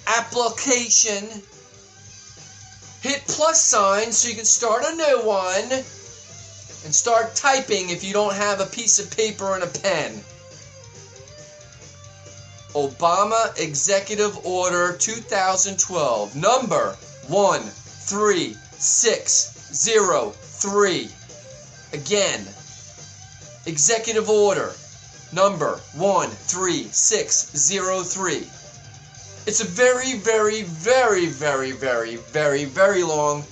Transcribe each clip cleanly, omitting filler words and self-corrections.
application, hit plus sign so you can start a new one, and start typing if you don't have a piece of paper and a pen. Obama Executive Order 2012, number 13603. Again, Executive Order, number 13603. It's a very, very, very, very, very, very, very long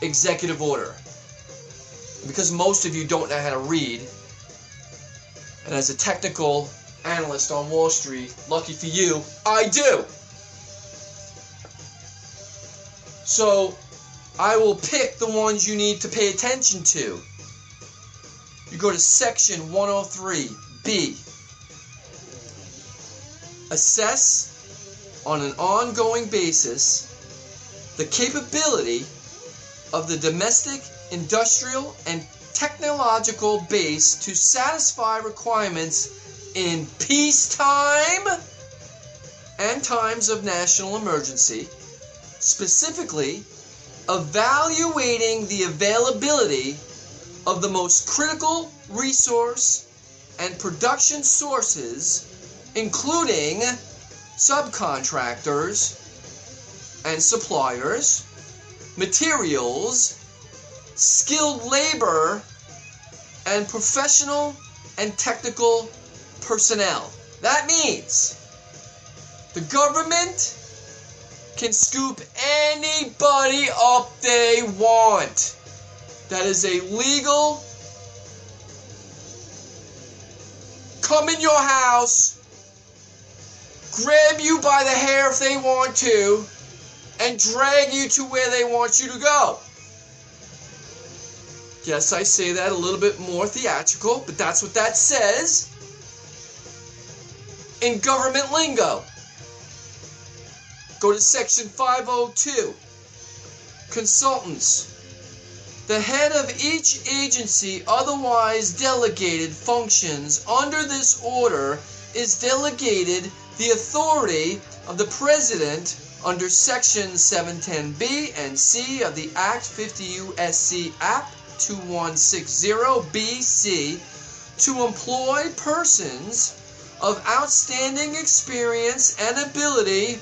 executive order. Because most of you don't know how to read, and as a technical analyst on Wall Street, lucky for you, I do. So, I will pick the ones you need to pay attention to. You go to section 103B. Assess on an ongoing basis the capability of the domestic, industrial, and technological base to satisfy requirements in peacetime and times of national emergency, specifically evaluating the availability of the most critical resource and production sources, including subcontractors and suppliers, materials, skilled labor, and professional and technical personnel. That means the government can scoop anybody up they want. That is a legal, come in your house, grab you by the hair if they want to, and drag you to where they want you to go. Yes, I say that a little bit more theatrical, but that's what that says in government lingo. Go to section 502. Consultants. The head of each agency otherwise delegated functions under this order is delegated the authority of the President under Section 710B and C of the Act 50 U.S.C. Act 2160BC to employ persons of outstanding experience and ability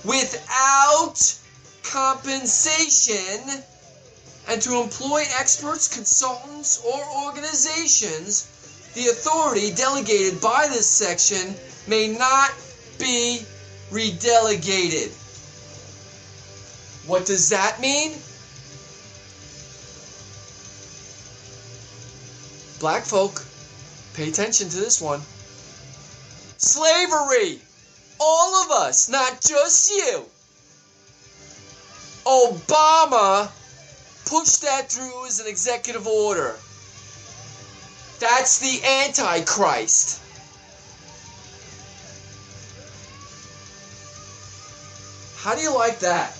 without compensation, and to employ experts, consultants, or organizations. The authority delegated by this section may not be redelegated. What does that mean? Black folk, pay attention to this one. Slavery! All of us, not just you. Obama pushed that through as an executive order. That's the Antichrist. How do you like that?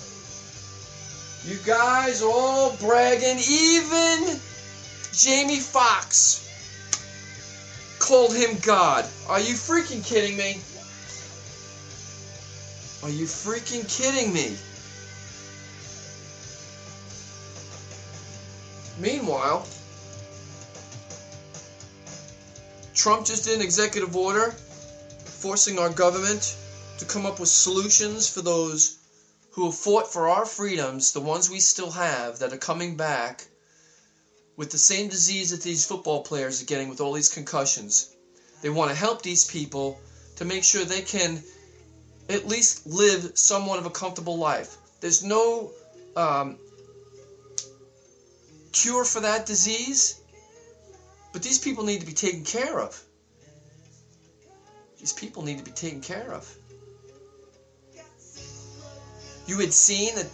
You guys are all bragging. Even Jamie Foxx called him God. Are you freaking kidding me? Are you freaking kidding me? Meanwhile, Trump just did an executive order forcing our government to come up with solutions for those who have fought for our freedoms, the ones we still have that are coming back with the same disease that these football players are getting with all these concussions. They want to help these people to make sure they can at least live somewhat of a comfortable life. There's no cure for that disease, but these people need to be taken care of. These people need to be taken care of. You had seen that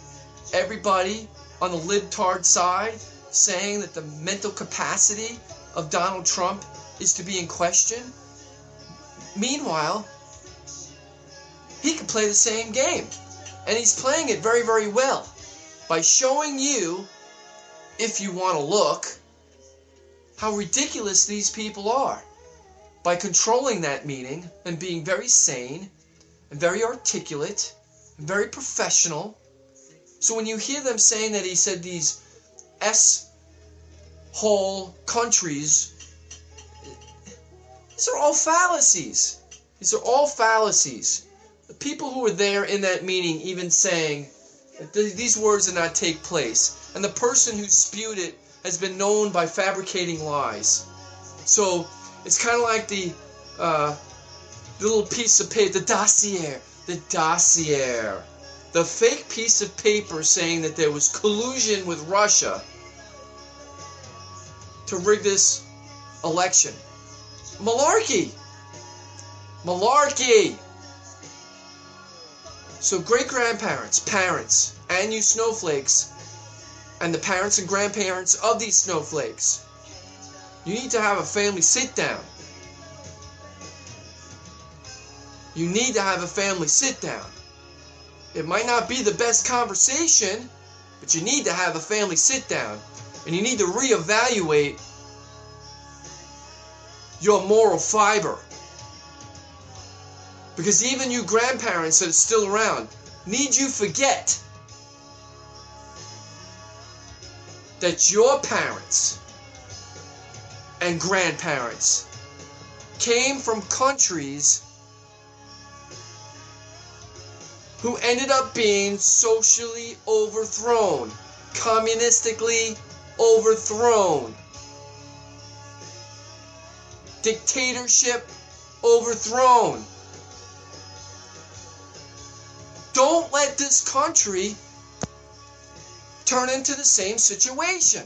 everybody on the libtard side saying that the mental capacity of Donald Trump is to be in question. Meanwhile, he can play the same game, and he's playing it very, very well by showing you, if you want to look, how ridiculous these people are by controlling that meeting and being very sane and very articulate very professional. So when you hear them saying that he said these S-hole countries, these are all fallacies. These are all fallacies. The people who were there in that meeting even saying that these words did not take place. And the person who spewed it has been known by fabricating lies. So it's kind of like the little piece of paper, the dossier, the fake piece of paper saying that there was collusion with Russia to rig this election. Malarkey! Malarkey! So great-grandparents, parents, and you snowflakes, and the parents and grandparents of these snowflakes, you need to have a family sit-down. You need to have a family sit-down. It might not be the best conversation, but you need to have a family sit-down. And you need to reevaluate your moral fiber. Because even you grandparents that are still around, need you forget that your parents and grandparents came from countries who ended up being socially overthrown, communistically overthrown, dictatorship overthrown. Don't let this country turn into the same situation.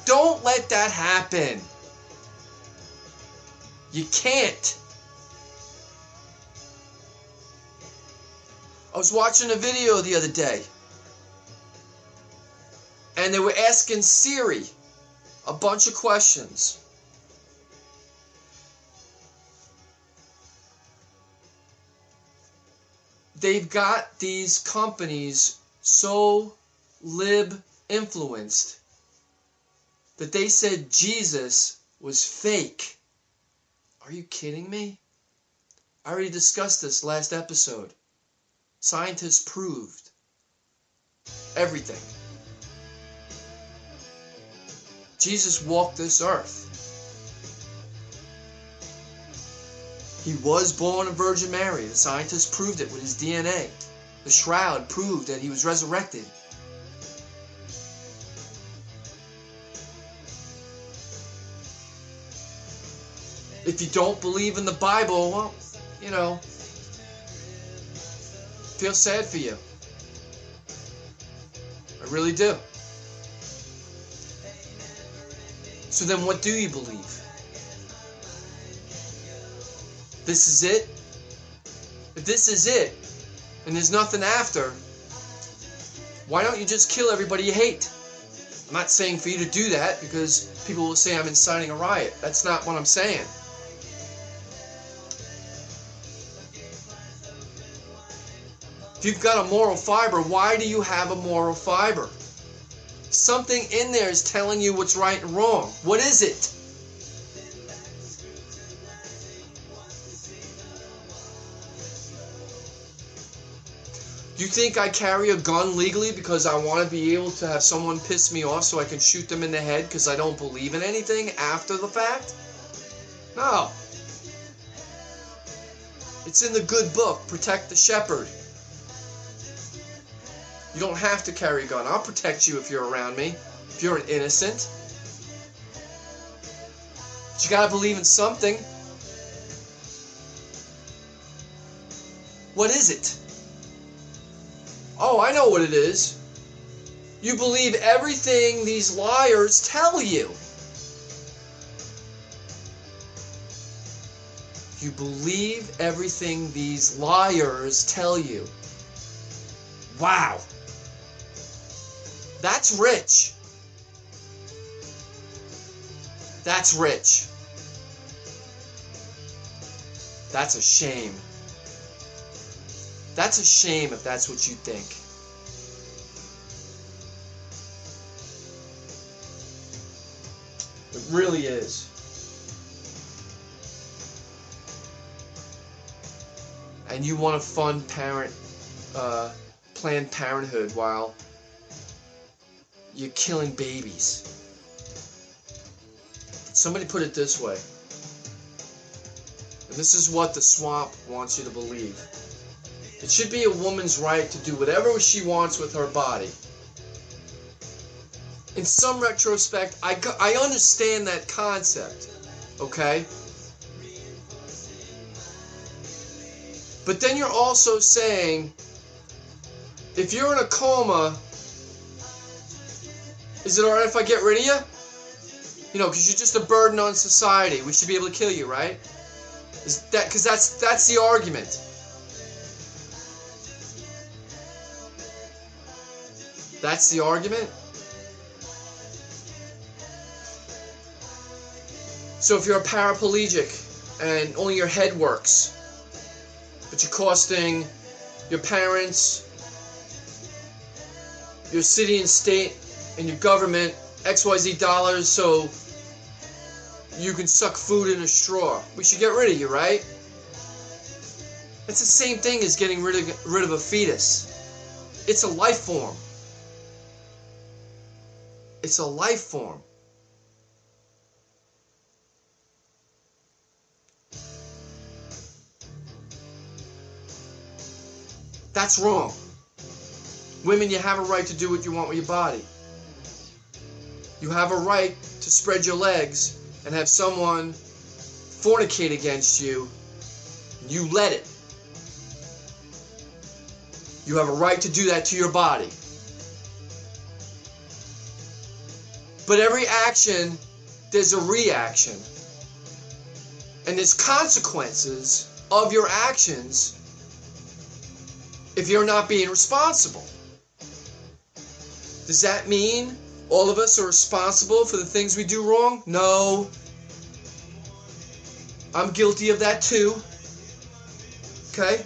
Don't let that happen. You can't. I was watching a video the other day, and they were asking Siri a bunch of questions. They've got these companies so lib-influenced that they said Jesus was fake. Are you kidding me? I already discussed this last episode. Scientists proved everything. Jesus walked this earth. He was born of Virgin Mary. The scientists proved it with his DNA. The shroud proved that he was resurrected. If you don't believe in the Bible, well, you know, feel sad for you. I really do. So then what do you believe? This is it? If this is it, and there's nothing after, why don't you just kill everybody you hate? I'm not saying for you to do that, because people will say I'm inciting a riot. That's not what I'm saying. If you've got a moral fiber, why do you have a moral fiber? Something in there is telling you what's right and wrong. What is it? Do you think I carry a gun legally because I want to be able to have someone piss me off so I can shoot them in the head because I don't believe in anything after the fact? No. It's in the good book, Protect the Shepherd. You don't have to carry a gun. I'll protect you if you're around me, if you're an innocent. But you gotta believe in something. What is it? Oh, I know what it is. You believe everything these liars tell you. You believe everything these liars tell you. Wow. That's rich. That's rich. That's a shame. That's a shame if that's what you think. It really is. and you want to fund Planned Parenthood while you're killing babies. Somebody put it this way, and this is what the swamp wants you to believe. It should be a woman's right to do whatever she wants with her body. In some retrospect, I understand that concept, okay? But then you're also saying, if you're in a coma, is it alright if I get rid of you? You know, because you're just a burden on society. We should be able to kill you, right? Is that, because that's the argument. That's the argument? So if you're a paraplegic and only your head works, but you're costing your parents, your city and state, and your government XYZ dollars so you can suck food in a straw, we should get rid of you, right? That's the same thing as getting rid of a fetus. It's a life form. It's a life form. That's wrong. Women, you have a right to do what you want with your body. You have a right to spread your legs and have someone fornicate against you. You let it. You have a right to do that to your body. But every action, there's a reaction. And there's consequences of your actions if you're not being responsible. Does that mean all of us are responsible for the things we do wrong? No. I'm guilty of that too. Okay?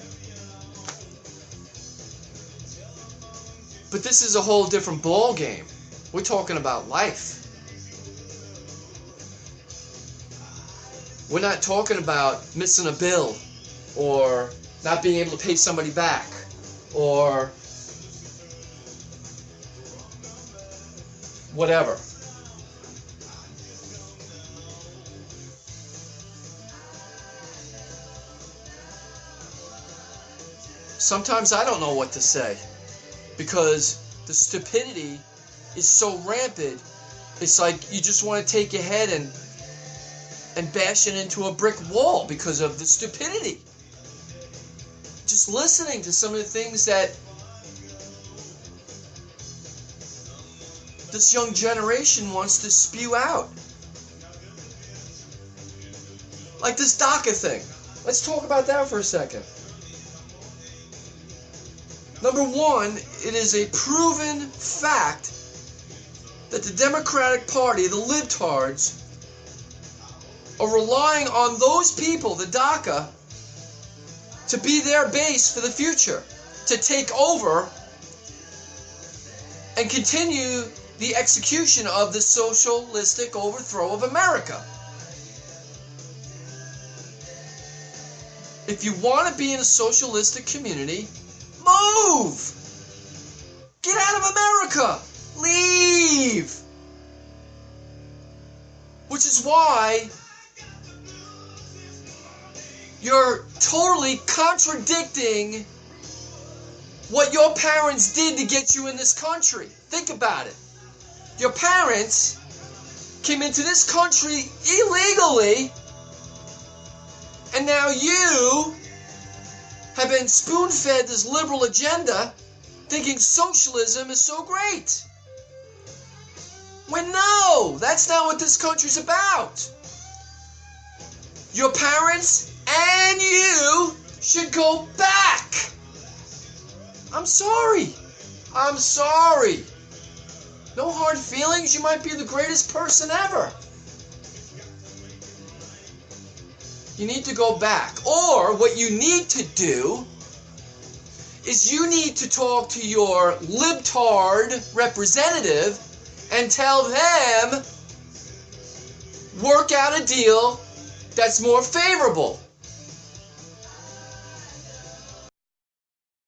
But this is a whole different ball game. We're talking about life. We're not talking about missing a bill or not being able to pay somebody back or whatever. Sometimes I don't know what to say because the stupidity is so rampant. It's like you just want to take your head and bash it into a brick wall because of the stupidity. Just listening to some of the things that this young generation wants to spew out. Like this DACA thing. Let's talk about that for a second. Number one, it is a proven fact that the Democratic Party, the libtards, are relying on those people, the DACA, to be their base for the future, to take over and continue the execution of the socialistic overthrow of America. If you want to be in a socialistic community, move! Get out of America! Leave! Which is why you're totally contradicting what your parents did to get you in this country. Think about it. Your parents came into this country illegally, and now you have been spoon-fed this liberal agenda thinking socialism is so great. When no, that's not what this country's about. Your parents and you should go back. I'm sorry. I'm sorry. No hard feelings. You might be the greatest person ever. You need to go back. Or what you need to do is you need to talk to your libtard representative and tell them, work out a deal that's more favorable.